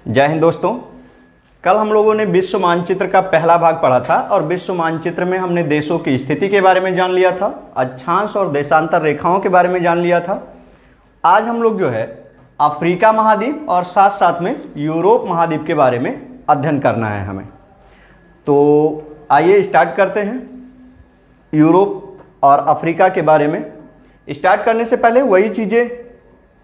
जय हिंद दोस्तों। कल हम लोगों ने विश्व मानचित्र का पहला भाग पढ़ा था और विश्व मानचित्र में हमने देशों की स्थिति के बारे में जान लिया था, अक्षांश और देशांतर रेखाओं के बारे में जान लिया था। आज हम लोग जो है अफ्रीका महाद्वीप और साथ साथ में यूरोप महाद्वीप के बारे में अध्ययन करना है हमें। तो आइए स्टार्ट करते हैं यूरोप और अफ्रीका के बारे में। स्टार्ट करने से पहले वही चीज़ें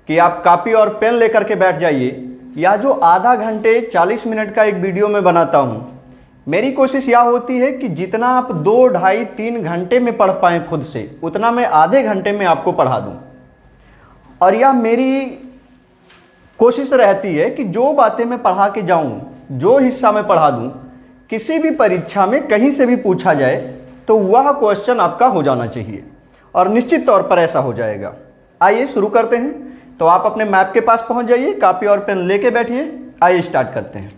कि आप कॉपी और पेन लेकर के बैठ जाइए। या जो आधा घंटे 40 मिनट का एक वीडियो में बनाता हूँ, मेरी कोशिश यह होती है कि जितना आप 2, ढाई, 3 घंटे में पढ़ पाएँ खुद से, उतना मैं आधे घंटे में आपको पढ़ा दूँ। और यह मेरी कोशिश रहती है कि जो बातें मैं पढ़ा के जाऊँ, जो हिस्सा मैं पढ़ा दूँ, किसी भी परीक्षा में कहीं से भी पूछा जाए तो वह क्वेश्चन आपका हो जाना चाहिए और निश्चित तौर पर ऐसा हो जाएगा। आइए शुरू करते हैं। तो आप अपने मैप के पास पहुंच जाइए, कॉपी और पेन लेके बैठिए। आइए स्टार्ट करते हैं।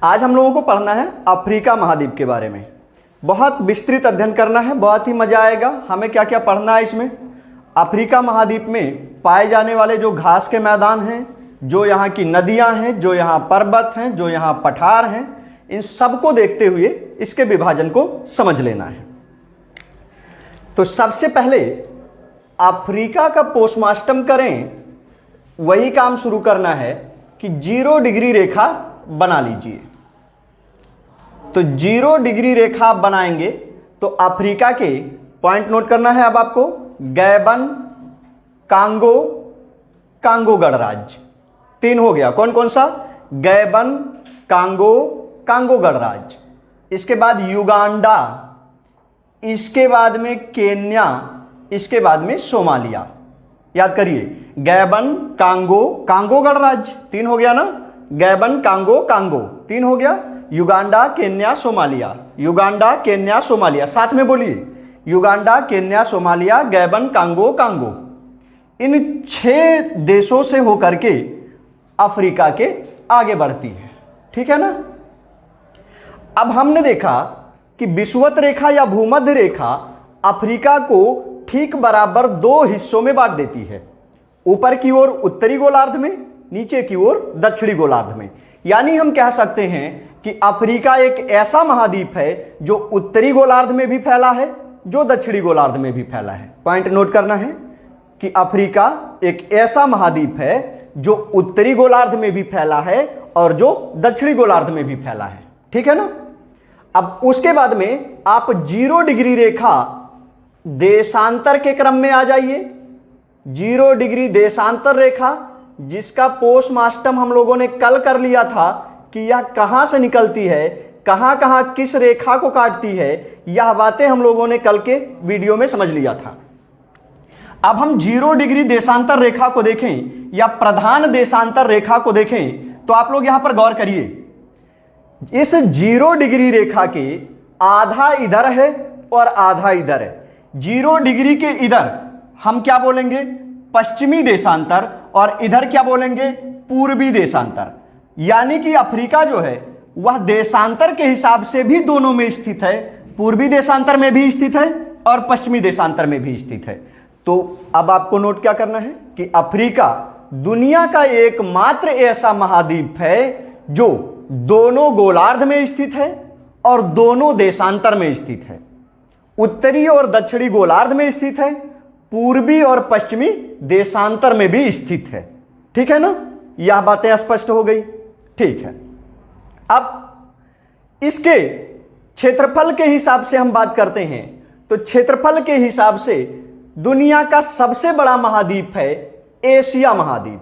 आज हम लोगों को पढ़ना है अफ्रीका महाद्वीप के बारे में। बहुत विस्तृत अध्ययन करना है, बहुत ही मज़ा आएगा। हमें क्या क्या पढ़ना है इसमें। अफ्रीका महाद्वीप में पाए जाने वाले जो घास के मैदान हैं, जो यहाँ की नदियाँ हैं, जो यहाँ पर्वत हैं, जो यहाँ पठार हैं, इन सबको देखते हुए इसके विभाजन को समझ लेना है। तो सबसे पहले अफ्रीका का पोस्टमार्टम करें, वही काम शुरू करना है कि 0 डिग्री रेखा बना लीजिए। तो 0 डिग्री रेखा बनाएंगे तो अफ्रीका के पॉइंट नोट करना है अब आपको। गैबन, कांगो, कांगो गणराज्य 3 हो गया। कौन कौन सा? गैबन, कांगो, कांगो गणराज्य। इसके बाद युगांडा, इसके बाद में केन्या, इसके बाद में सोमालिया। याद करिए, गैबन, कांगो, कांगो गणराज्य 3 हो गया ना। गैबन, कांगो, कांगो 3 हो गया। Uganda, Kenya, Somalia. Uganda, Kenya, Somalia, साथ में बोलिए। Uganda, Kenya, Somalia, Gabon, Congo, Congo. इन 6 देशों से होकर के अफ्रीका के आगे बढ़ती है। ठीक है ना। अब हमने देखा कि विषुवत रेखा या भूमध्य रेखा अफ्रीका को ठीक बराबर 2 हिस्सों में बांट देती है। ऊपर की ओर उत्तरी गोलार्ध में, नीचे की ओर दक्षिणी गोलार्ध में। यानी हम कह सकते हैं कि अफ्रीका एक ऐसा महाद्वीप है जो उत्तरी गोलार्ध में भी फैला है, जो दक्षिणी गोलार्ध में भी फैला है। पॉइंट नोट करना है कि अफ्रीका एक ऐसा महाद्वीप है जो उत्तरी गोलार्ध में भी फैला है और जो दक्षिणी गोलार्ध में भी फैला है। ठीक है ना। अब उसके बाद में आप 0 डिग्री रेखा देशांतर के क्रम में आ जाइए। 0 डिग्री देशांतर रेखा, जिसका पोस्टमार्टम हम लोगों ने कल कर लिया था कि यह कहां से निकलती है, कहां कहां किस रेखा को काटती है, यह बातें हम लोगों ने कल के वीडियो में समझ लिया था। अब हम 0 डिग्री देशांतर रेखा को देखें या प्रधान देशांतर रेखा को देखें तो आप लोग यहां पर गौर करिए। इस 0 डिग्री रेखा के आधा इधर है और आधा इधर है। 0 डिग्री के इधर हम क्या बोलेंगे? पश्चिमी देशांतर, और इधर क्या बोलेंगे? पूर्वी देशांतर। यानी कि अफ्रीका जो है वह देशांतर के हिसाब से भी दोनों में स्थित है। पूर्वी देशांतर में भी स्थित है और पश्चिमी देशांतर में भी स्थित है। तो अब आपको नोट क्या करना है कि अफ्रीका दुनिया का एकमात्र ऐसा महाद्वीप है जो दोनों गोलार्ध में स्थित है और दोनों देशांतर में स्थित है। उत्तरी और दक्षिणी गोलार्ध में स्थित है, पूर्वी और पश्चिमी देशांतर में भी स्थित है। ठीक है ना। यह बातें स्पष्ट हो गई। ठीक है। अब इसके क्षेत्रफल के हिसाब से हम बात करते हैं तो क्षेत्रफल के हिसाब से दुनिया का सबसे बड़ा महाद्वीप है एशिया महाद्वीप।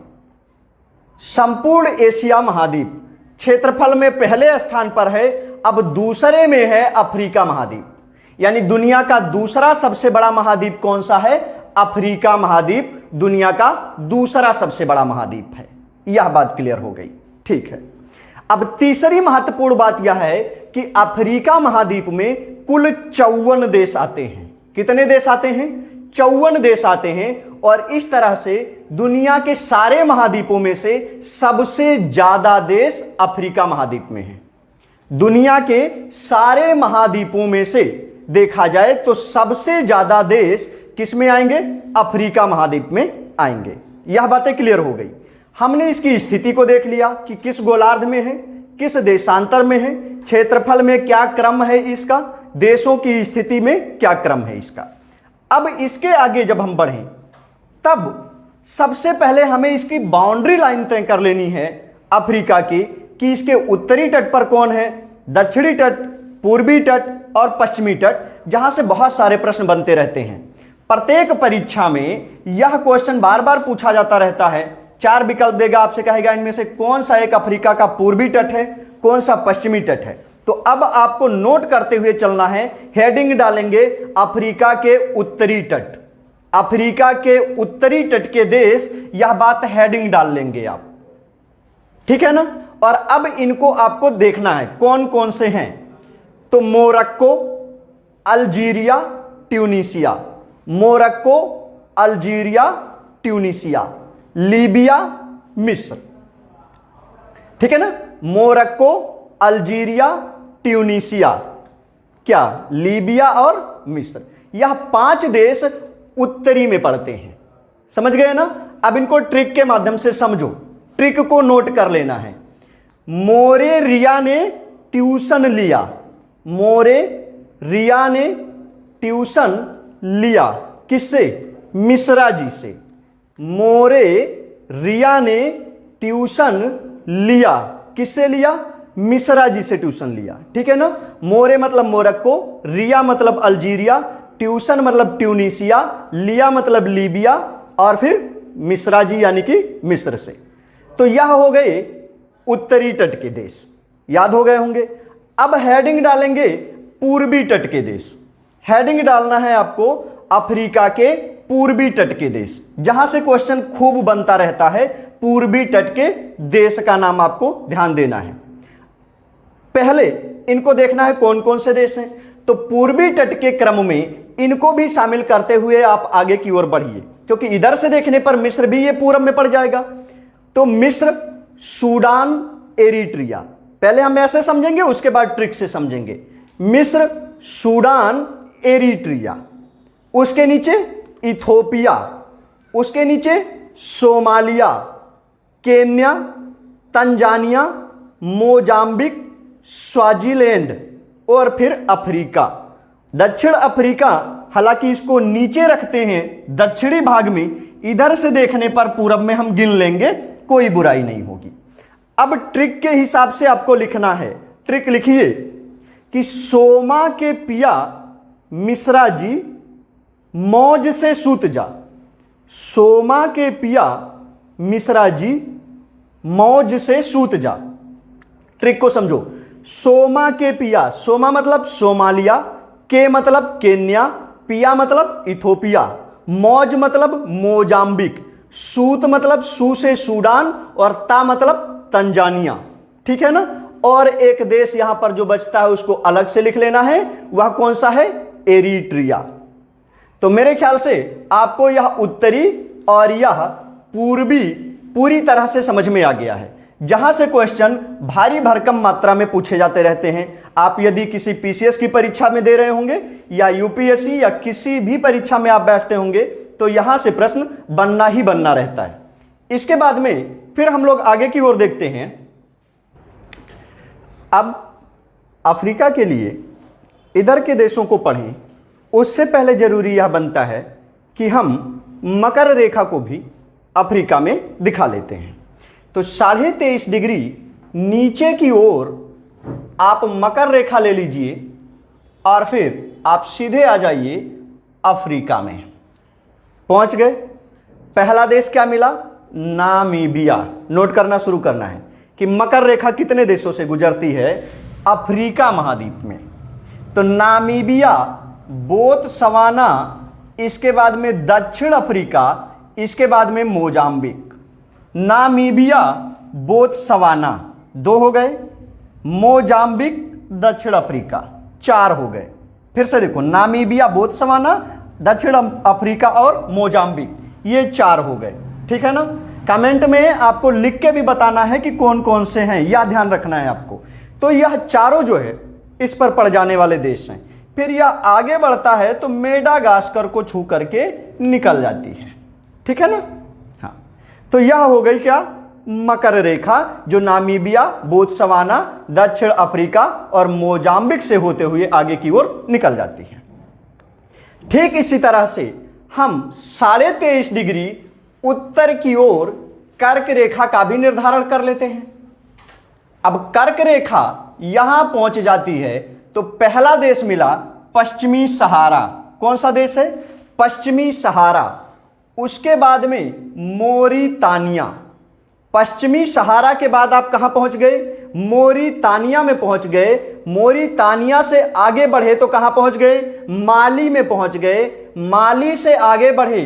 संपूर्ण एशिया महाद्वीप क्षेत्रफल में पहले स्थान पर है। अब दूसरे में है अफ्रीका महाद्वीप। यानी दुनिया का दूसरा सबसे बड़ा महाद्वीप कौन सा है? अफ्रीका महाद्वीप दुनिया का दूसरा सबसे बड़ा महाद्वीप है। यह बात क्लियर हो गई। ठीक है। अब तीसरी महत्वपूर्ण बात यह है कि अफ्रीका महाद्वीप में कुल 54 देश आते हैं। कितने देश आते हैं? 54 देश आते हैं। और इस तरह से दुनिया के सारे महाद्वीपों में से सबसे ज्यादा देश अफ्रीका महाद्वीप में है। दुनिया के सारे महाद्वीपों में से देखा जाए तो सबसे ज्यादा देश किस में आएंगे? अफ्रीका महाद्वीप में आएंगे। यह बातें क्लियर हो गई। हमने इसकी स्थिति को देख लिया कि किस गोलार्ध में है, किस देशांतर में है, क्षेत्रफल में क्या क्रम है इसका, देशों की स्थिति में क्या क्रम है इसका। अब इसके आगे जब हम बढ़ें तब सबसे पहले हमें इसकी बाउंड्री लाइन तय कर लेनी है अफ्रीका की, कि इसके उत्तरी तट पर कौन है, दक्षिणी तट, पूर्वी तट और पश्चिमी तट, जहां से बहुत सारे प्रश्न बनते रहते हैं। प्रत्येक परीक्षा में यह क्वेश्चन बार बार पूछा जाता रहता है। 4 विकल्प देगा, आपसे कहेगा इनमें से कौन सा एक अफ्रीका का पूर्वी तट है, कौन सा पश्चिमी तट है। तो अब आपको नोट करते हुए चलना है, हेडिंग डालेंगे अफ्रीका के उत्तरी तट, अफ्रीका के उत्तरी तट के देश, यह बात हेडिंग डाल लेंगे आप, ठीक है ना। और अब इनको आपको देखना है कौन कौन से हैं। तो Morocco, Algeria, Tunisia, Morocco, Algeria, Tunisia, Libya, मिस्र, ठीक है ना। मोरक्को, अल्जीरिया, ट्यूनीसिया, क्या, लीबिया और मिस्र, यह 5 देश उत्तरी में पड़ते हैं। समझ गए ना। अब इनको ट्रिक के माध्यम से समझो, ट्रिक को नोट कर लेना है। मोरे रिया ने ट्यूशन लिया, मोरे रिया ने ट्यूशन लिया, किससे, मिश्रा जी से। मोरे रिया ने ट्यूशन लिया, किससे लिया, मिश्रा जी से ट्यूशन लिया, ठीक है ना। मोरे मतलब मोरक्को, रिया मतलब अल्जीरिया, ट्यूशन मतलब ट्यूनीसिया, लिया मतलब लीबिया, और फिर मिश्रा जी यानी कि मिस्र से। तो यह हो गए उत्तरी तट के देश, याद हो गए होंगे। अब हेडिंग डालेंगे पूर्वी तट के देश। हेडिंग डालना है आपको अफ्रीका के पूर्वी तट के देश, जहां से क्वेश्चन खूब बनता रहता है। पूर्वी तट के देश का नाम आपको ध्यान देना है। पहले इनको देखना है कौन कौन से देश हैं। तो पूर्वी तट के क्रम में इनको भी शामिल करते हुए आप आगे की ओर बढ़िए, क्योंकि इधर से देखने पर मिस्र भी ये पूरब में पड़ जाएगा। तो मिस्र, सूडान, एरिट्रिया, पहले हम ऐसे समझेंगे, उसके बाद ट्रिक से समझेंगे। मिस्र, सूडान, एरिट्रिया, उसके नीचे इथोपिया, उसके नीचे Somalia, Kenya, Tanzania, Mozambique, Swaziland और फिर अफ्रीका। दक्षिण अफ्रीका हालांकि इसको नीचे रखते हैं दक्षिणी भाग में, इधर से देखने पर पूरब में हम गिन लेंगे, कोई बुराई नहीं होगी। अब ट्रिक के हिसाब से आपको लिखना है। ट्रिक लिखिए कि सोमा के पिया मिश्रा जी मौज से सूत जा। सोमा के पिया मिश्रा जी मौज से सूत जा। ट्रिक को समझो। सोमा के पिया, सोमा मतलब सोमालिया, के मतलब केन्या, पिया मतलब इथोपिया, मौज मतलब मोजाम्बिक, सूत मतलब सू से सूडान और ता मतलब तंजानिया, ठीक है ना। और एक देश यहां पर जो बचता है उसको अलग से लिख लेना है, वह कौन सा है, एरिट्रिया। तो मेरे ख्याल से आपको यह उत्तरी और यह पूर्वी पूरी तरह से समझ में आ गया है, जहां से क्वेश्चन भारी भरकम मात्रा में पूछे जाते रहते हैं। आप यदि किसी पीसीएस की परीक्षा में दे रहे होंगे या यूपीएससी या किसी भी परीक्षा में आप बैठते होंगे तो यहां से प्रश्न बनना ही बनना रहता है। इसके बाद में फिर हम लोग आगे की ओर देखते हैं। अब अफ्रीका के लिए इधर के देशों को पढ़ें, उससे पहले जरूरी यह बनता है कि हम मकर रेखा को भी अफ्रीका में दिखा लेते हैं। तो 23.5 डिग्री नीचे की ओर आप मकर रेखा ले लीजिए और फिर आप सीधे आ जाइए अफ्रीका में। पहुंच गए। पहला देश क्या मिला, नामीबिया। नोट करना शुरू करना है कि मकर रेखा कितने देशों से गुजरती है, अफ्रीका महाद्वीप में। तो नामीबिया, बोत्सवाना, इसके बाद में दक्षिण अफ्रीका, इसके बाद में मोजाम्बिक। नामीबिया, बोत्सवाना 2 हो गए, मोजाम्बिक, दक्षिण अफ्रीका 4 हो गए। फिर से देखो, नामीबिया, बोत्सवाना, दक्षिण अफ्रीका और मोजाम्बिक, ये 4 हो गए, ठीक है ना। कमेंट में आपको लिख के भी बताना है कि कौन कौन से हैं, यह ध्यान रखना है आपको। तो यह चारों जो है इस पर पड़ जाने वाले देश हैं। फिर यह आगे बढ़ता है तो मेडागास्कर को छू करके निकल जाती है, ठीक है ना। हाँ, तो यह हो गई क्या, मकर रेखा जो नामीबिया, बोत्सवाना, दक्षिण अफ्रीका और मोजाम्बिक से होते हुए आगे की ओर निकल जाती है। ठीक इसी तरह से हम 23.5 डिग्री उत्तर की ओर कर्क रेखा का भी निर्धारण कर लेते हैं। अब कर्क रेखा यहां पहुंच जाती है तो पहला देश मिला पश्चिमी सहारा। कौन सा देश है? पश्चिमी सहारा। उसके बाद में मोरितानिया। पश्चिमी सहारा के बाद आप कहां पहुंच गए? मोरितानिया में पहुंच गए। मोरितानिया से आगे बढ़े तो कहां पहुंच गए? माली में पहुंच गए। माली से आगे बढ़े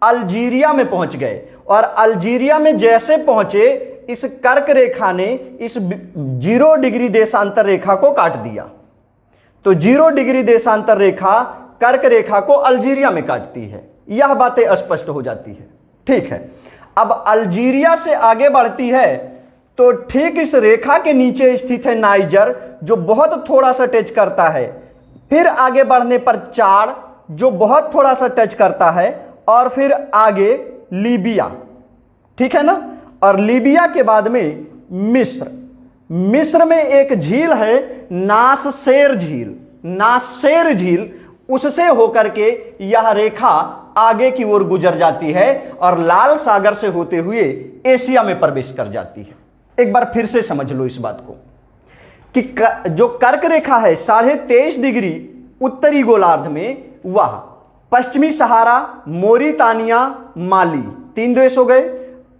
अल्जीरिया में पहुंच गए और अल्जीरिया में जैसे पहुंचे इस कर्क रेखा ने इस 0 डिग्री देशांतर रेखा को काट दिया। तो 0 डिग्री देशांतर रेखा कर्क रेखा को अल्जीरिया में काटती है। यह बातें स्पष्ट हो जाती है। ठीक है, अब अल्जीरिया से आगे बढ़ती है तो ठीक इस रेखा के नीचे स्थित है नाइजर जो बहुत थोड़ा सा टच करता है। फिर आगे बढ़ने पर चाड जो बहुत थोड़ा सा टच करता है और फिर आगे लीबिया। ठीक है ना? और लीबिया के बाद में मिस्र। मिस्र में एक झील है नाससेर झील। नाससेर झील उससे होकर के यह रेखा आगे की ओर गुजर जाती है और लाल सागर से होते हुए एशिया में प्रवेश कर जाती है। एक बार फिर से समझ लो इस बात को कि जो कर्क रेखा है 23.5 डिग्री उत्तरी गोलार्ध में, वह पश्चिमी सहारा, मोरितानिया, माली 3 देश हो गए,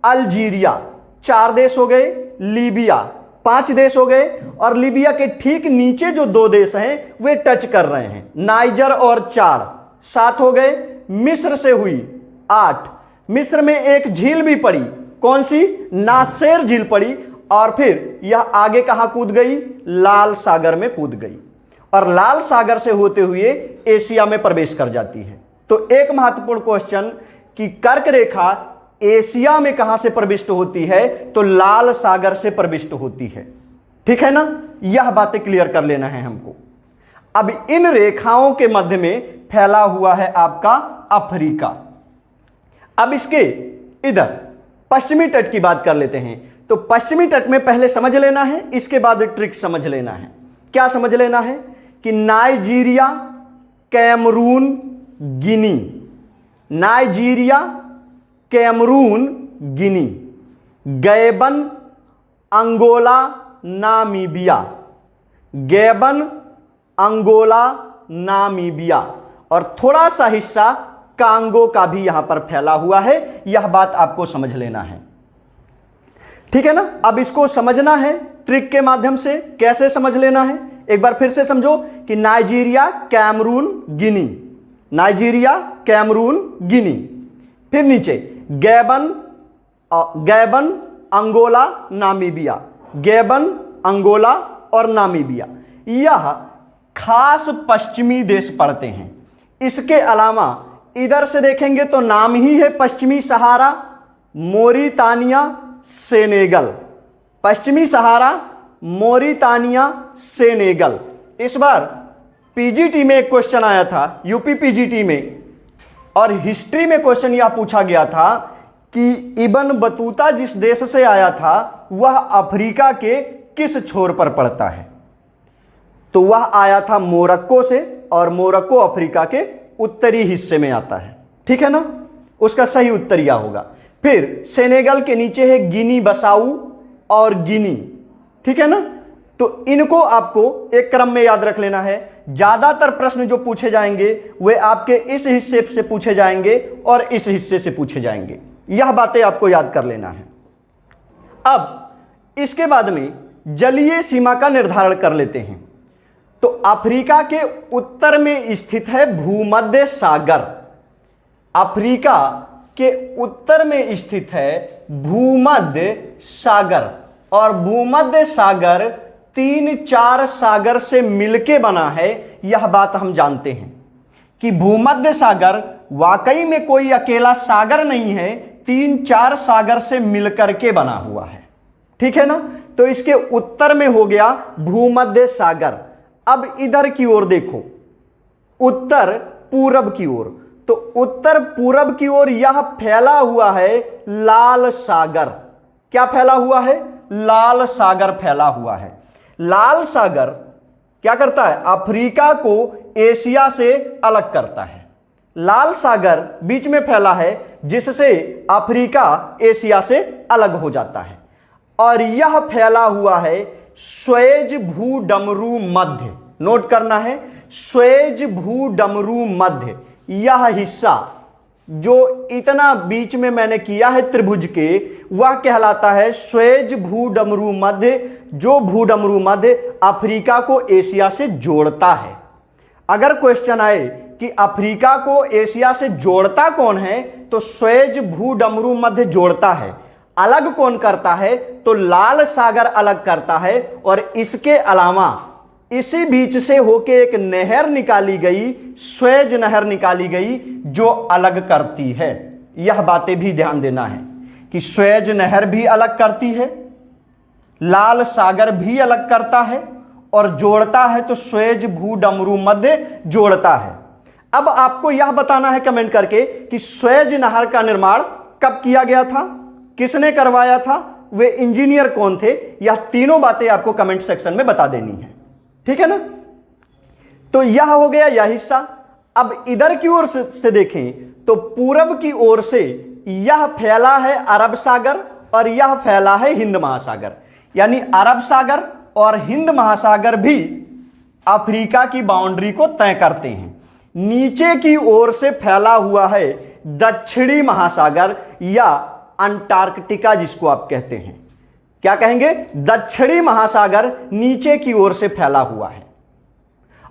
अल्जीरिया 4 देश हो गए, लीबिया 5 देश हो गए और लीबिया के ठीक नीचे जो 2 देश हैं वे टच कर रहे हैं, नाइजर और चाड 7 हो गए। मिस्र से हुई 8। मिस्र में एक झील भी पड़ी। कौन सी? नासेर झील पड़ी और फिर यह आगे कहां कूद गई? लाल सागर में कूद गई और लाल सागर से होते हुए एशिया में प्रवेश कर जाती है। तो एक महत्वपूर्ण क्वेश्चन कि कर्क रेखा एशिया में कहां से प्रविष्ट होती है? तो लाल सागर से प्रविष्ट होती है। ठीक है ना? यह बातें क्लियर कर लेना है हमको। अब इन रेखाओं के मध्य में फैला हुआ है आपका अफ्रीका। अब इसके इधर पश्चिमी तट की बात कर लेते हैं। तो पश्चिमी तट में पहले समझ लेना है, इसके बाद ट्रिक समझ लेना है। क्या समझ लेना है? कि Nigeria, Cameroon, Guinea, Nigeria, Cameroon, Guinea, Gabon, Angola, Namibia, Gabon, Angola, Namibia और थोड़ा सा हिस्सा कांगो का भी यहां पर फैला हुआ है। यह बात आपको समझ लेना है। ठीक है ना? अब इसको समझना है ट्रिक के माध्यम से। कैसे समझ लेना है एक बार फिर से समझो कि Nigeria, Cameroon, Guinea, Nigeria, Cameroon, Guinea, फिर नीचे Gabon, Gabon, Angola, Namibia, Gabon, Angola और नामीबिया। यह खास पश्चिमी देश पड़ते हैं। इसके अलावा इधर से देखेंगे तो नाम ही है पश्चिमी सहारा, मोरितानिया, सेनेगल। पश्चिमी सहारा, मोरितानिया, सेनेगल। इस बार पीजीटी में एक क्वेश्चन आया था, यूपी पीजीटी में, और हिस्ट्री में क्वेश्चन यह पूछा गया था कि इब्न बतूता जिस देश से आया था वह अफ्रीका के किस छोर पर पड़ता है? तो वह आया था मोरक्को से और मोरक्को अफ्रीका के उत्तरी हिस्से में आता है। ठीक है ना? उसका सही उत्तर यह होगा। फिर सेनेगल के नीचे है गिनी बसाऊ और गिनी। ठीक है ना? तो इनको आपको एक क्रम में याद रख लेना है। ज्यादातर प्रश्न जो पूछे जाएंगे वे आपके इस हिस्से से पूछे जाएंगे और इस हिस्से से पूछे जाएंगे। यह बातें आपको याद कर लेना है। अब इसके बाद में जलीय सीमा का निर्धारण कर लेते हैं। तो अफ्रीका के उत्तर में स्थित है भूमध्य सागर। अफ्रीका के उत्तर में स्थित है भूमध्य सागर और भूमध्य सागर 3-4 सागर से मिलके बना है। यह बात हम जानते हैं कि भूमध्य सागर वाकई में कोई अकेला सागर नहीं है, 3-4 सागर से मिलकर के बना हुआ है। ठीक है ना? तो इसके उत्तर में हो गया भूमध्य सागर। अब इधर की ओर देखो, उत्तर पूरब की ओर। तो उत्तर पूरब की ओर यह फैला हुआ है लाल सागर। क्या फैला हुआ है? लाल सागर फैला हुआ है। लाल सागर क्या करता है? अफ्रीका को एशिया से अलग करता है। लाल सागर बीच में फैला है जिससे अफ्रीका एशिया से अलग हो जाता है। और यह फैला हुआ है स्वेज भूडमरू मध्य। नोट करना है, स्वेज भूडमरू मध्य। यह हिस्सा जो इतना बीच में मैंने किया है त्रिभुज के, वह कहलाता है स्वेज भूडमरू मध्य, जो भूडमरू मध्य अफ्रीका को एशिया से जोड़ता है। अगर क्वेश्चन आए कि अफ्रीका को एशिया से जोड़ता कौन है, तो स्वेज भूडमरू मध्य जोड़ता है। अलग कौन करता है? तो लाल सागर अलग करता है। और इसके अलावा इसी बीच से होके एक नहर निकाली गई, स्वेज नहर निकाली गई, जो अलग करती है। यह बातें भी ध्यान देना है कि स्वेज नहर भी अलग करती है, लाल सागर भी अलग करता है, और जोड़ता है तो स्वेज भूडमरू मध्य जोड़ता है। अब आपको यह बताना है कमेंट करके कि स्वेज नहर का निर्माण कब किया गया था, किसने करवाया था, वे इंजीनियर कौन थे। यह तीनों बातें आपको कमेंट सेक्शन में बता देनी है, ठीक है ना। तो यह हो गया यह हिस्सा। अब इधर की ओर से देखें तो पूरब की ओर से यह फैला है अरब सागर और यह फैला है हिंद महासागर। यानी अरब सागर और हिंद महासागर भी अफ्रीका की बाउंड्री को तय करते हैं। नीचे की ओर से फैला हुआ है दक्षिणी महासागर या अंटार्कटिका, जिसको आप कहते हैं। क्या कहेंगे? दक्षिणी महासागर नीचे की ओर से फैला हुआ है।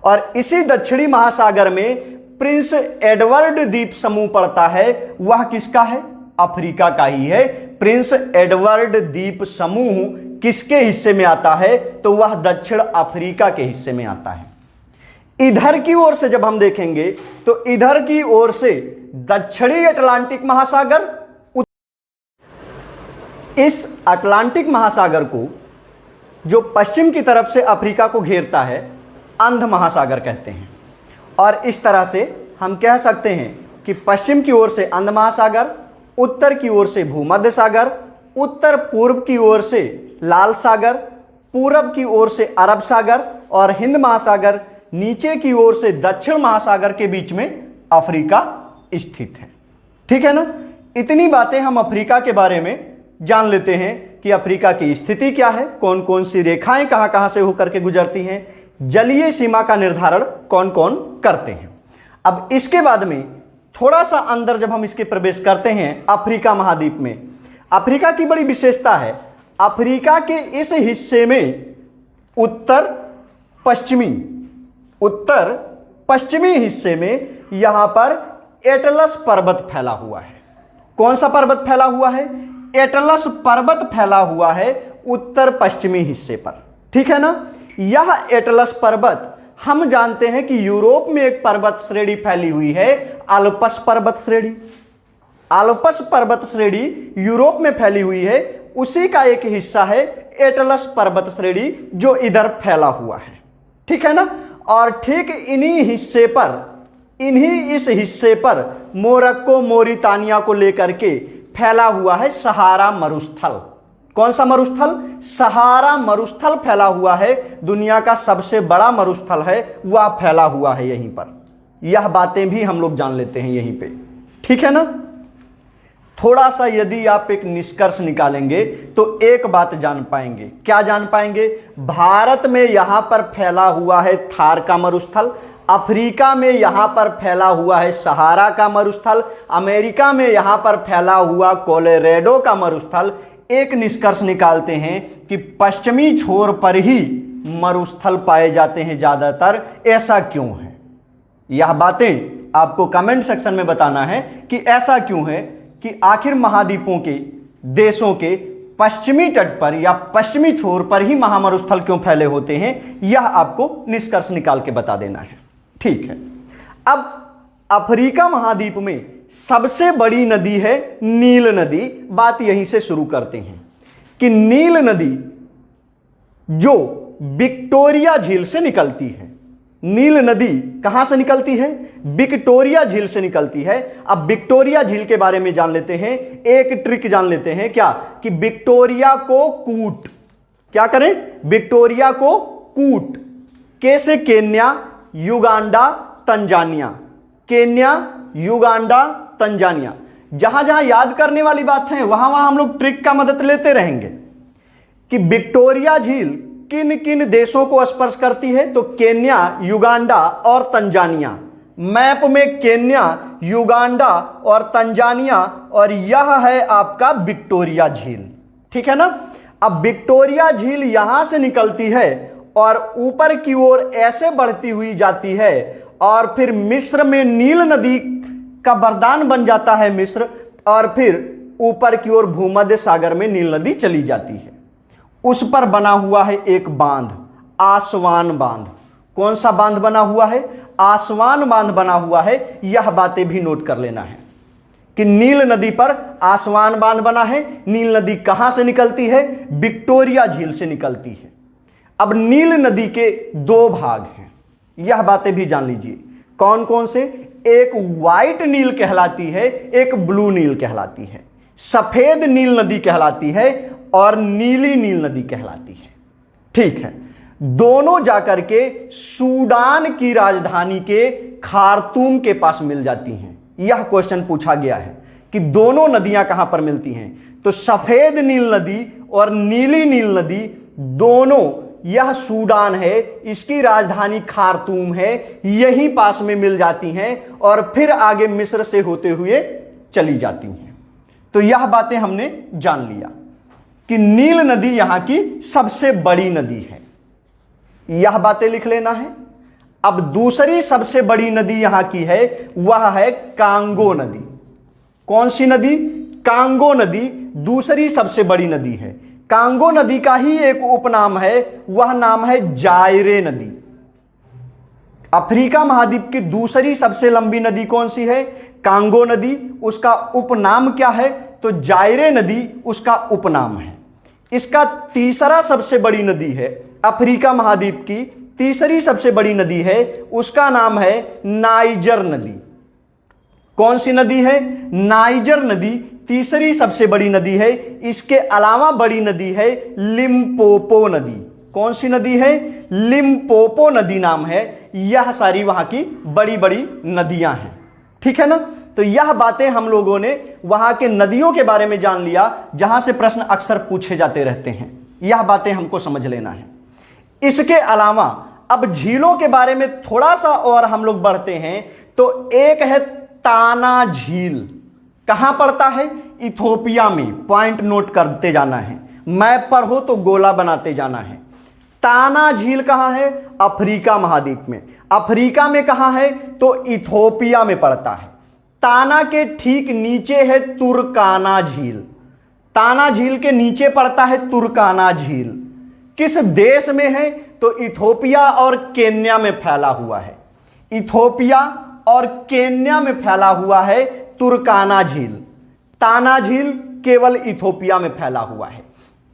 और इसी दक्षिणी महासागर में प्रिंस एडवर्ड द्वीप समूह पड़ता है। वह किसका है? अफ्रीका का ही है। प्रिंस एडवर्ड द्वीप समूह किसके हिस्से में आता है? तो वह दक्षिण अफ्रीका के हिस्से में आता है। इधर की ओर से जब हम देखेंगे तो इधर की ओर से दक्षिणी अटलांटिक महासागर, इस अटलांटिक महासागर को जो पश्चिम की तरफ से अफ्रीका को घेरता है, अंध महासागर कहते हैं। और इस तरह से हम कह सकते हैं कि पश्चिम की ओर से अंध महासागर, उत्तर की ओर से भूमध्य सागर, उत्तर पूर्व की ओर से लाल सागर, पूरब की ओर से अरब सागर और हिंद महासागर, नीचे की ओर से दक्षिण महासागर के बीच में अफ्रीका स्थित है। ठीक है ना। इतनी बातें हम अफ्रीका के बारे में जान लेते हैं कि अफ्रीका की स्थिति क्या है, कौन कौन सी रेखाएं कहां कहां से होकर के गुजरती हैं, जलीय सीमा का निर्धारण कौन कौन करते हैं। अब इसके बाद में थोड़ा सा अंदर जब हम इसके प्रवेश करते हैं अफ्रीका महाद्वीप में, अफ्रीका की बड़ी विशेषता है, अफ्रीका के इस हिस्से में उत्तर पश्चिमी हिस्से में यहां पर एटलस पर्वत फैला हुआ है। कौन सा पर्वत फैला हुआ है? एटलस पर्वत फैला हुआ है उत्तर पश्चिमी हिस्से पर। ठीक है ना। यह एटलस पर्वत हम जानते हैं कि यूरोप में एक पर्वत श्रेणी फैली हुई है, आल्प्स पर्वत श्रेणी। आल्प्स पर्वत श्रेणी यूरोप में फैली हुई है, उसी का एक हिस्सा है एटलस पर्वत श्रेणी जो इधर फैला हुआ है। ठीक है ना। और ठीक इन्हीं इस हिस्से पर मोरक्को मोरितानिया को लेकर के फैला हुआ है सहारा मरुस्थल। कौन सा मरुस्थल? सहारा मरुस्थल फैला हुआ है। दुनिया का सबसे बड़ा मरुस्थल है, वह फैला हुआ है यहीं पर। यह बातें भी हम लोग जान लेते हैं यहीं पे। ठीक है ना। थोड़ा सा यदि आप एक निष्कर्ष निकालेंगे तो एक बात जान पाएंगे। क्या जान पाएंगे? भारत में यहां पर फैला हुआ है थार का मरुस्थल, अफ्रीका में यहां पर फैला हुआ है सहारा का मरुस्थल, अमेरिका में यहां पर फैला हुआ कोलोराडो का मरुस्थल। एक निष्कर्ष निकालते हैं कि पश्चिमी छोर पर ही मरुस्थल पाए जाते हैं ज्यादातर। ऐसा क्यों है? यह बातें आपको कमेंट सेक्शन में बताना है कि ऐसा क्यों है कि आखिर महाद्वीपों के देशों के पश्चिमी तट पर या पश्चिमी छोर पर ही महामरुस्थल क्यों फैले होते हैं, यह आपको निष्कर्ष निकाल के बता देना है। ठीक है। अब अफ्रीका महाद्वीप में सबसे बड़ी नदी है नील नदी। बात यहीं से शुरू करते हैं कि नील नदी जो विक्टोरिया झील से निकलती है, नील नदी कहां से निकलती है? विक्टोरिया झील से निकलती है। अब विक्टोरिया झील के बारे में जान लेते हैं, एक ट्रिक जान लेते हैं, क्या कि विक्टोरिया को कूट, क्या करें? विक्टोरिया को कूट, कैसे? Kenya, Uganda, Tanzania, Kenya, Uganda, Tanzania. जहां जहां याद करने वाली बात है वहां वहां हम लोग ट्रिक का मदद लेते रहेंगे कि विक्टोरिया झील किन किन देशों को स्पर्श करती है, तो केन्या, युगांडा और तंजानिया। मैप में केन्या, युगांडा और तंजानिया, और यह है आपका विक्टोरिया झील। ठीक है ना? अब विक्टोरिया झील यहां से निकलती है और ऊपर की ओर ऐसे बढ़ती हुई जाती है और फिर मिस्र में नील नदी का वरदान बन जाता है मिस्र, और फिर ऊपर की ओर भूमध्य सागर में नील नदी चली जाती है। उस पर बना हुआ है एक बांध, आसवान बांध। कौन सा बांध बना हुआ है? आसवान बांध बना हुआ है। यह बातें भी नोट कर लेना है कि नील नदी पर आसवान बांध बना है। नील नदी कहां से निकलती है? विक्टोरिया झील से निकलती है। अब नील नदी के दो भाग हैं, यह बातें भी जान लीजिए। कौन कौन से? एक व्हाइट नील कहलाती है, एक ब्लू नील कहलाती है। सफेद नील नदी कहलाती है और नीली नील नदी कहलाती है। ठीक है, दोनों जाकर के सूडान की राजधानी के खार्तूम के पास मिल जाती हैं। यह क्वेश्चन पूछा गया है कि दोनों नदियां कहां पर मिलती हैं, तो सफेद नील नदी और नीली नील नदी दोनों, यह सूडान है, इसकी राजधानी खार्तूम है, यहीं पास में मिल जाती हैं और फिर आगे मिस्र से होते हुए चली जाती हैं। तो यह बातें हमने जान लिया कि नील नदी यहां की सबसे बड़ी नदी है, यह बातें लिख लेना है। अब दूसरी सबसे बड़ी नदी यहां की है, वह है कांगो नदी। कौन सी नदी? कांगो नदी दूसरी सबसे बड़ी नदी है। कांगो नदी का ही एक उपनाम है, वह नाम है जायरे नदी। अफ्रीका महाद्वीप की दूसरी सबसे लंबी नदी कौन सी है? कांगो नदी। उसका उपनाम क्या है? तो जायरे नदी उसका उपनाम है। इसका तीसरा सबसे बड़ी नदी है, अफ्रीका महाद्वीप की तीसरी सबसे बड़ी नदी है, उसका नाम है नाइजर नदी। कौन सी नदी है? नाइजर नदी तीसरी सबसे बड़ी नदी है। इसके अलावा बड़ी नदी है लिम्पोपो नदी। कौन सी नदी है? लिम्पोपो नदी नाम है। यह सारी वहां की बड़ी बड़ी नदियां हैं। ठीक है ना? तो यह बातें हम लोगों ने वहां के नदियों के बारे में जान लिया, जहां से प्रश्न अक्सर पूछे जाते रहते हैं। यह बातें हमको समझ लेना है। इसके अलावा अब झीलों के बारे में थोड़ा सा और हम लोग बढ़ते हैं, तो एक है ताना झील। कहां पड़ता है? इथोपिया में। पॉइंट नोट करते जाना है, मैप पर हो तो गोला बनाते जाना है। ताना झील कहां है? अफ्रीका महाद्वीप में। अफ्रीका में कहां है? तो इथोपिया में पड़ता है। ताना के ठीक नीचे है तुर्काना झील। ताना झील के नीचे पड़ता है तुर्काना झील। किस देश में है? तो इथोपिया और केन्या में फैला हुआ है। इथोपिया और केन्या में फैला हुआ है तुर्काना झील। ताना झील केवल इथोपिया में फैला हुआ है।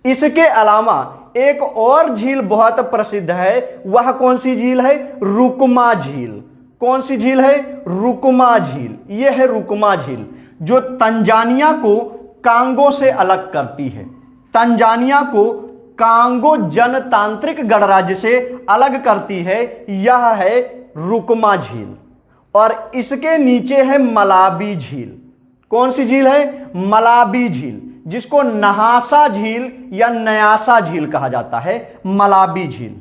इसके अलावा एक और झील बहुत प्रसिद्ध है, वह कौन सी झील है? रुकमा झील। कौन सी झील है? रुकमा झील। यह है रुकमा झील, जो तंजानिया को कांगो से अलग करती है। तंजानिया को कांगो जनतांत्रिक गणराज्य से अलग करती है। यह है रुकमा झील। और इसके नीचे है मलाबी झील। कौन सी झील है? मलाबी झील, जिसको नहासा झील या न्यासा झील कहा जाता है। मलाबी झील।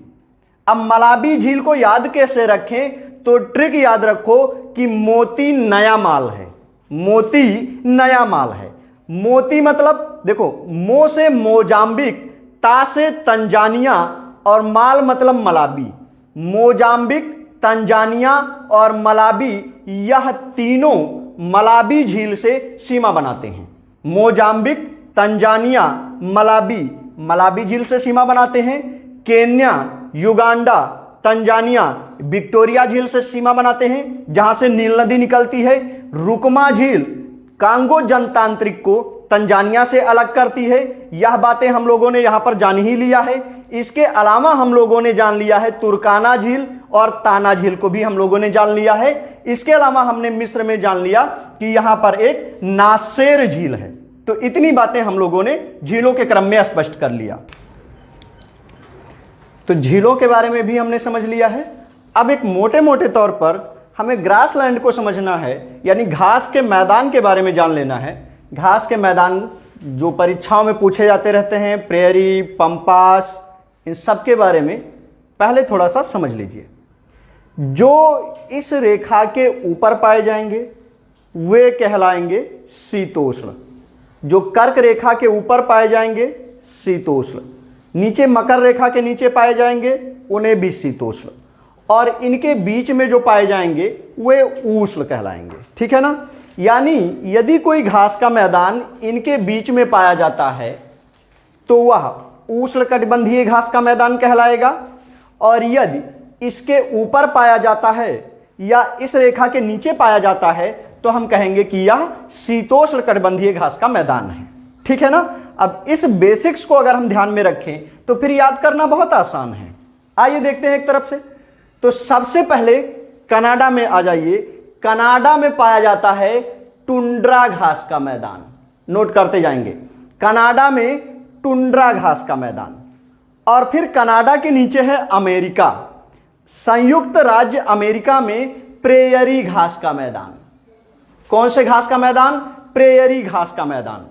अब मलाबी झील को याद कैसे रखें? तो ट्रिक याद रखो कि मोती नया माल है। मोती नया माल है। मोती मतलब देखो, मो से मोजाम्बिक, ता से तंजानिया और माल मतलब मलाबी। मोजाम्बिक, तंजानिया और मलाबी, यह तीनों मलाबी झील से सीमा बनाते हैं। मोजाम्बिक, तंजानिया, मलाबी, मलाबी झील से सीमा बनाते हैं। केन्या, युगांडा, तंजानिया विक्टोरिया झील से सीमा बनाते हैं, जहां से नील नदी निकलती है। रुकमा झील कांगो जनतांत्रिक को तंजानिया से अलग करती है, यह बातें हम लोगों ने यहाँ पर जान ही लिया है। इसके अलावा हम लोगों ने जान लिया है तुर्काना झील और ताना झील को भी हम लोगों ने जान लिया है। इसके अलावा हमने मिस्र में जान लिया कि यहाँ पर एक नासेर झील है। तो इतनी बातें हम लोगों ने झीलों के क्रम में स्पष्ट कर लिया। तो झीलों के बारे में भी हमने समझ लिया है। अब एक मोटे मोटे तौर पर हमें ग्रासलैंड को समझना है, यानी घास के मैदान के बारे में जान लेना है। घास के मैदान जो परीक्षाओं में पूछे जाते रहते हैं, प्रेयरी, पंपास, इन सब के बारे में पहले थोड़ा सा समझ लीजिए। जो इस रेखा के ऊपर पाए जाएंगे वे कहलाएंगे शीतोष्ण। जो कर्क रेखा के ऊपर पाए जाएंगे शीतोष्ण, नीचे मकर रेखा के नीचे पाए जाएंगे उन्हें भी शीतोष्ण, और इनके बीच में जो पाए जाएंगे वे उष्ण कहलाएंगे। ठीक है ना। यानी यदि कोई घास का मैदान इनके बीच में पाया जाता है तो वह उष्णकटिबंधीय घास का मैदान कहलाएगा, और यदि इसके ऊपर पाया जाता है या इस रेखा के नीचे पाया जाता है तो हम कहेंगे कि यह शीतोष्णकटिबंधीय घास का मैदान है। ठीक है ना। अब इस बेसिक्स को अगर हम ध्यान में रखें तो फिर याद करना बहुत आसान है। आइए देखते हैं एक तरफ से। तो सबसे पहले कनाडा में आ जाइए। कनाडा में पाया जाता है टुंड्रा घास का मैदान। नोट करते जाएंगे, कनाडा में टुंड्रा घास का मैदान। और फिर कनाडा के नीचे है अमेरिका। संयुक्त राज्य अमेरिका में प्रेयरी घास का मैदान। कौन से घास का मैदान? प्रेयरी घास का मैदान।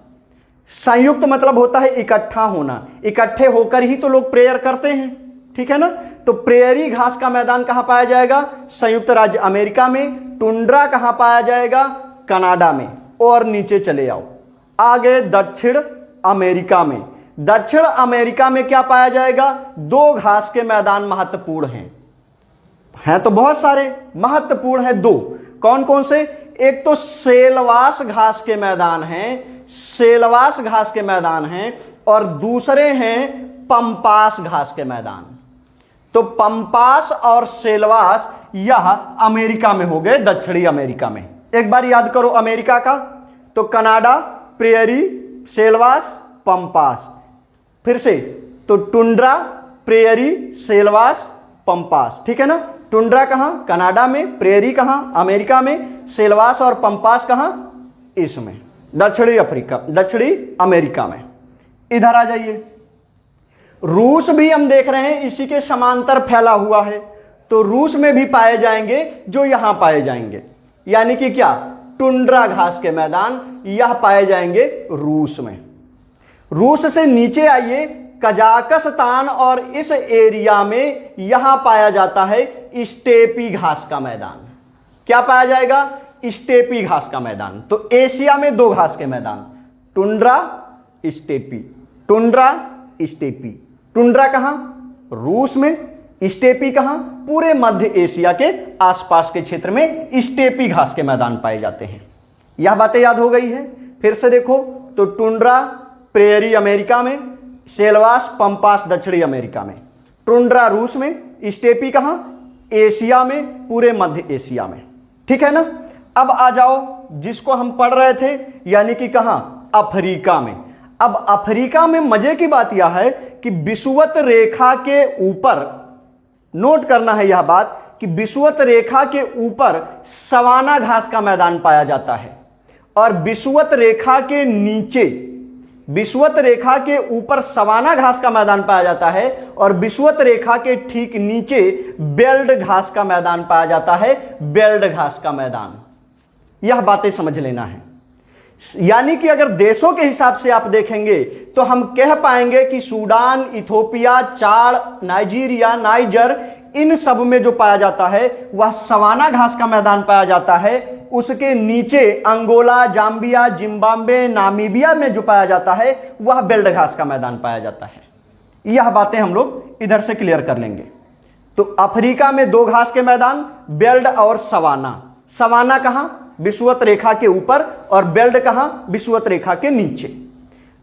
संयुक्त मतलब होता है इकट्ठा होना, इकट्ठे होकर ही तो लोग प्रेयर करते हैं। ठीक है ना। तो प्रेयरी घास का मैदान कहां पाया जाएगा? संयुक्त राज्य अमेरिका में। टुंड्रा कहां पाया जाएगा? कनाडा में। और नीचे चले आओ, आगे दक्षिण अमेरिका में। दक्षिण अमेरिका में क्या पाया जाएगा? दो घास के मैदान महत्वपूर्ण हैं तो बहुत सारे, महत्वपूर्ण है दो। कौन कौन से? एक तो सेलवास घास के मैदान हैं, सेलवास घास के मैदान हैं, और दूसरे हैं पंपास घास के मैदान। तो पंपास और सेलवास यह अमेरिका में हो गए, दक्षिणी अमेरिका में। एक बार याद करो अमेरिका का, तो कनाडा, प्रेयरी, सेलवास, पंपास। फिर से तो टुंड्रा, प्रेयरी, सेलवास, पंपास। ठीक है ना। टुंड्रा कहां? कनाडा में। प्रेयरी कहां? अमेरिका में। सेलवास और पंपास कहां? इसमें, दक्षिणी अफ्रीका, दक्षिणी अमेरिका में। इधर आ जाइए, रूस भी हम देख रहे हैं इसी के समांतर फैला हुआ है। तो रूस में भी पाए जाएंगे जो यहां पाए जाएंगे, यानी कि क्या? टुंड्रा घास के मैदान यह पाए जाएंगे रूस में। रूस से नीचे आइए, कजाकिस्तान और इस एरिया में यहां पाया जाता है स्टेपी घास का मैदान। क्या पाया जाएगा? स्टेपी घास का मैदान। तो एशिया में दो घास के मैदान, tundra, steppe. Tundra, steppe. Tundra कहां? रूस में। स्टेपी कहां? पूरे मध्य एशिया के आसपास के क्षेत्र में स्टेपी घास के मैदान पाए जाते हैं। यह बातें याद हो गई है। फिर से देखो, तो टुंड्रा, प्रेयरी अमेरिका में, सेलवास, पंपास दक्षिणी अमेरिका में। टुंड्रा रूस में, स्टेपी कहां? एशिया में, पूरे मध्य एशिया में। ठीक है ना। अब आ जाओ जिसको हम पढ़ रहे थे, यानी कि कहां? अफ्रीका में। अब अफ्रीका में मजे की बात यह है कि विषुवत रेखा के ऊपर, नोट करना है यह बात, कि विषुवत रेखा के ऊपर सवाना घास का मैदान पाया जाता है, और विषुवत रेखा के नीचे, विषुवत रेखा के ऊपर सवाना घास का मैदान पाया जाता है, और विषुवत रेखा के ठीक नीचे बेल्ट घास का मैदान पाया जाता है। बेल्ट घास का मैदान, यह बातें समझ लेना है। यानी कि अगर देशों के हिसाब से आप देखेंगे तो हम कह पाएंगे कि सूडान, इथोपिया, चाड, नाइजीरिया, नाइजर, इन सब में जो पाया जाता है वह सवाना घास का मैदान पाया जाता है। उसके नीचे अंगोला, जाम्बिया, जिम्बाब्वे, नामीबिया में जो पाया जाता है वह बेल्ट घास का मैदान पाया जाता है। यह बातें हम लोग इधर से क्लियर कर लेंगे। तो अफ्रीका में दो घास के मैदान, बेल्ट और सवाना। सवाना कहां? विषुवत रेखा के ऊपर, और बेल्ट कहां? विषुवत रेखा के नीचे।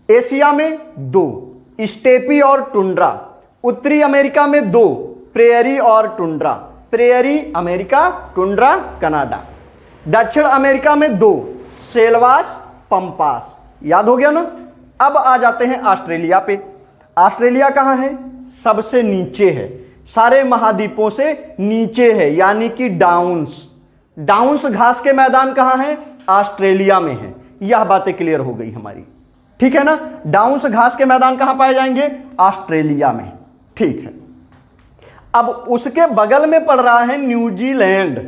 एशिया में दो, स्टेपी और टुंड्रा। उत्तरी अमेरिका में दो, प्रेयरी और tundra. Prairie America, tundra Canada. दक्षिण अमेरिका में दो, सेलवास, पंपास। याद हो गया ना। अब आ जाते हैं ऑस्ट्रेलिया पे। ऑस्ट्रेलिया कहाँ है? सबसे नीचे है, सारे महाद्वीपों से नीचे है, यानी कि डाउन्स। डाउन्स घास के मैदान कहाँ हैं? ऑस्ट्रेलिया में है। यह बातें क्लियर हो गई हमारी, ठीक है ना। डाउन्स घास के मैदान कहाँ पाए जाएंगे? ऑस्ट्रेलिया में, ठीक है। अब उसके बगल में पड़ रहा है न्यूजीलैंड।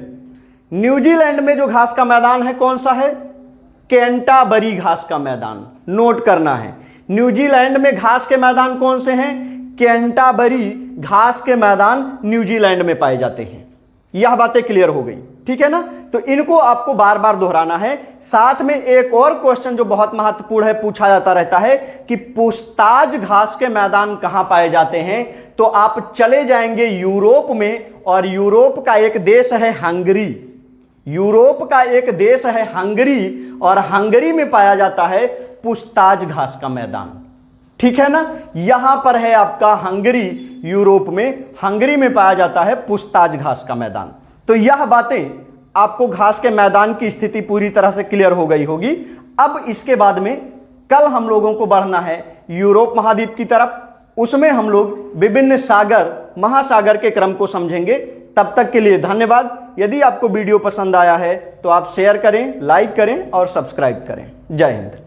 न्यूजीलैंड में जो घास का मैदान है कौन सा है? कैंटाबरी घास का मैदान, नोट करना है। न्यूजीलैंड में घास के मैदान कौन से हैं? कैंटाबरी घास के मैदान न्यूजीलैंड में पाए जाते हैं। यह बातें क्लियर हो गई, ठीक है ना। तो इनको आपको बार बार दोहराना है। साथ में एक और क्वेश्चन जो बहुत महत्वपूर्ण है, पूछा जाता रहता है कि पूछताछ घास के मैदान कहां पाए जाते हैं। तो आप चले जाएंगे यूरोप में, और यूरोप का एक देश है हंगरी। यूरोप का एक देश है हंगरी, और हंगरी में पाया जाता है पूछताछ घास का मैदान, ठीक है ना। यहां पर है आपका हंगरी, यूरोप में हंगरी में पाया जाता है पूछताछ घास का मैदान। तो यह बातें आपको घास के मैदान की स्थिति पूरी तरह से क्लियर हो गई होगी। अब इसके बाद में कल हम लोगों को बढ़ना है यूरोप महाद्वीप की तरफ। उसमें हम लोग विभिन्न सागर, महासागर के क्रम को समझेंगे। तब तक के लिए धन्यवाद। यदि आपको वीडियो पसंद आया है तो आप शेयर करें, लाइक करें और सब्सक्राइब करें। जय हिंद।